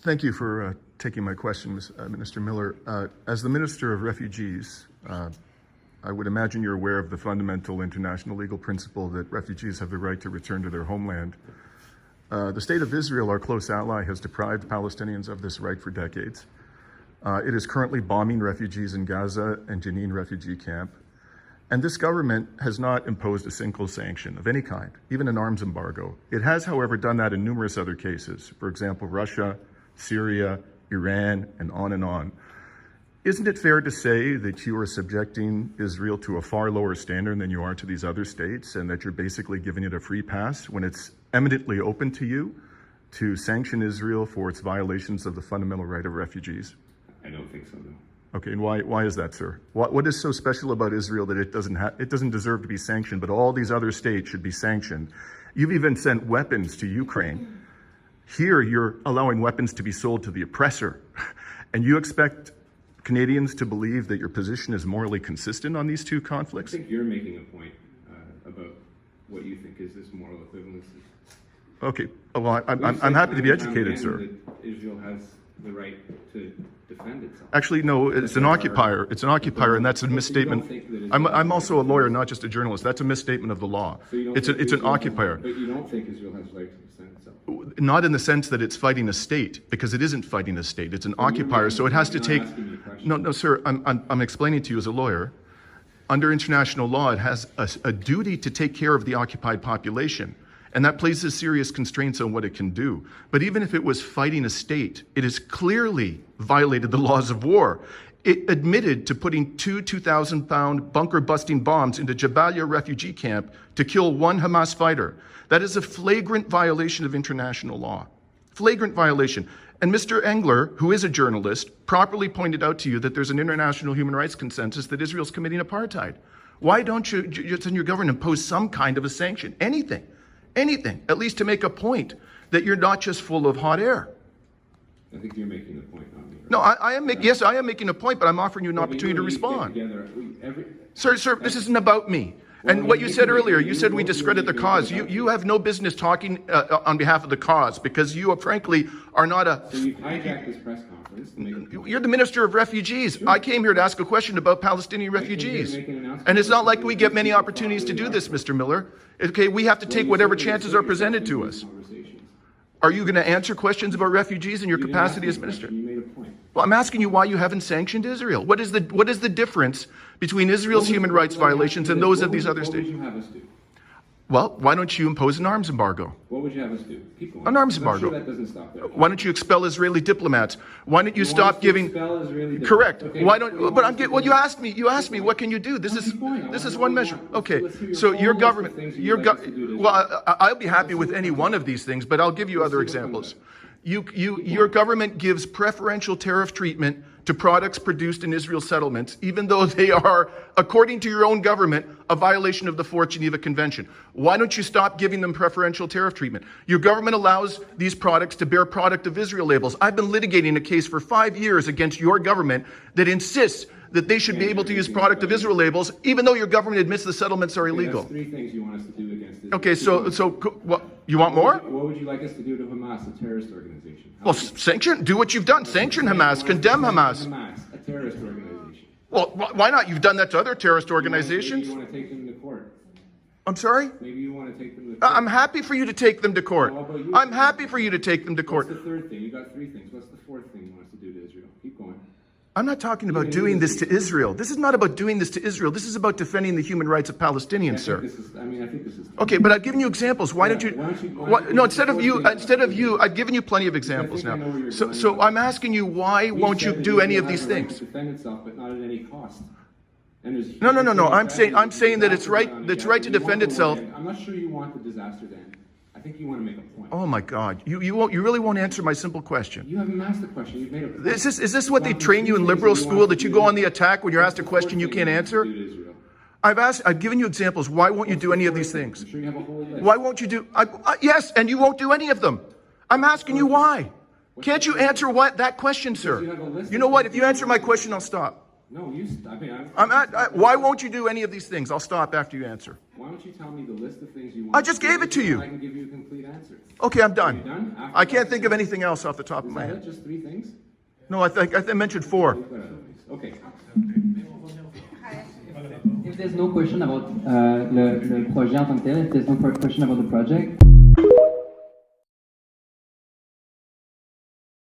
Thank you for taking my question, Minister Miller. As the Minister of Refugees, I would imagine you're aware of the fundamental international legal principle that refugees have the right to return to their homeland. The State of Israel, our close ally, has deprived Palestinians of this right for decades. It is currently bombing refugees in Gaza and Jenin refugee camp. And this government has not imposed a single sanction of any kind, even an arms embargo. It has, however, done that in numerous other cases. For example, Russia, Syria, Iran, and on and on. Isn't it fair to say that you are subjecting Israel to a far lower standard than you are to these other states, and that you're basically giving it a free pass when it's eminently open to you to sanction Israel for its violations of the fundamental right of refugees? I don't think so, no. Okay, and why is that, sir? What is so special about Israel that it doesn't deserve to be sanctioned, but all these other states should be sanctioned? You've even sent weapons to Ukraine. Here, you're allowing weapons to be sold to the oppressor. And you expect Canadians to believe that your position is morally consistent on these two conflicts? I think you're making a point about what you think is this moral equivalency. Okay, well, I'm happy to be educated, sir. That Israel has the right to defend itself. Actually, no, it's an occupier. It's an occupier, and that's a misstatement. I'm also a lawyer, not just a journalist. That's a misstatement of the law. It's an occupier. But you don't think Israel has the right to defend itself? Not in the sense that it's fighting a state, because it isn't fighting a state. It's an occupier, so it has to take... No, sir, I'm explaining to you as a lawyer. Under international law, it has a duty to take care of the occupied population. And that places serious constraints on what it can do. But even if it was fighting a state, it has clearly violated the laws of war. It admitted to putting 2,000-pound bunker-busting bombs into Jabalia refugee camp to kill one Hamas fighter. That is a flagrant violation of international law. Flagrant violation. And Mr. Engler, who is a journalist, properly pointed out to you that there's an international human rights consensus that Israel's committing apartheid. Why don't you, in your government, impose some kind of a sanction? Anything, at least to make a point that you're not just full of hot air. I think you're making a point, not me. No, I am making a point, but I'm offering you an opportunity to respond. Sir, this isn't about me. And what you said earlier, you said we discredit the cause. You have no business talking on behalf of the cause, because you, frankly, are not a... So you've hijacked this press conference to make a point. You're the Minister of Refugees. Sure. I came here to ask a question about Palestinian refugees. And it's not like we get many opportunities to do this, Mr. Miller. Okay, we have to take whatever chances are presented to us. Are you going to answer questions about refugees in your capacity as minister? You made a point. Well, I'm asking you why you haven't sanctioned Israel. What is the difference between Israel's human rights violations and those of these other states? What would you have us do? Well, why don't you impose an arms embargo? What would you have us do? Keep going. An arms embargo. I'm sure that doesn't stop there. Why don't you expel Israeli diplomats? Why don't you stop giving... Expel Israeli diplomats? Correct. Okay, why don't... But I'm getting... Well, you asked me, what can you do? This is one measure. Okay, so your government... Well, I'll be happy with any one of these things, but I'll give you other examples. Your government gives preferential tariff treatment to products produced in Israel settlements, even though they are, according to your own government, a violation of the Fourth Geneva Convention. Why don't you stop giving them preferential tariff treatment? Your government allows these products to bear product of Israel labels. I've been litigating a case for 5 years against your government that insists that they should be able to use product of Israel labels, even though your government admits the settlements are illegal. That's 3 things you want us to do against Israel. Okay, so what, you want more? What would you like us to do to Hamas, a terrorist organization? Well, sanction, do what you've done. Sanction Hamas, condemn Hamas. Hamas, a terrorist organization. Well, why not? You've done that to other terrorist organizations. Maybe you want to take them to court. I'm sorry? Maybe you want to take them to court. I'm happy for you to take them to court. I'm happy for you to take them to court. What's the third thing? You got 3 things. What's the 4th thing you want us to do to Israel? Keep going. I'm not talking about doing this to Israel. This is not about doing this to Israel. This is about defending the human rights of Palestinians, sir. I think this is... Okay, but I've given you examples. Why don't you... No, instead of you, I've given you plenty of examples now. So I'm asking you, why won't you do any of these things? Defend itself, but not at any cost. No. I'm saying that it's right to defend itself. I'm not sure you want the disaster to end. I think you want to make a point. Oh my God! You really won't answer my simple question. You haven't asked the question. You've made a point. Is this what they train you in liberal school, that you go on the attack when you're asked a question you can't answer? I've given you examples. Why won't you do any of these things? I'm sure you have a whole list. Why won't you do? Yes, and you won't do any of them. I'm asking you why. Can't you answer that question, sir? You know what? If you answer my question, I'll stop. No, Why won't you do any of these things? I'll stop after you answer. Why don't you tell me the list of things you want? I just gave it to you. I can give you a complete answer. Okay, I'm done. You're done? After I can't that, think of anything else off the top of my Is that head. it? Just 3 things? No, I mentioned 4. Okay. If there's no question about le projet en tant que tel, if there's no question about the project,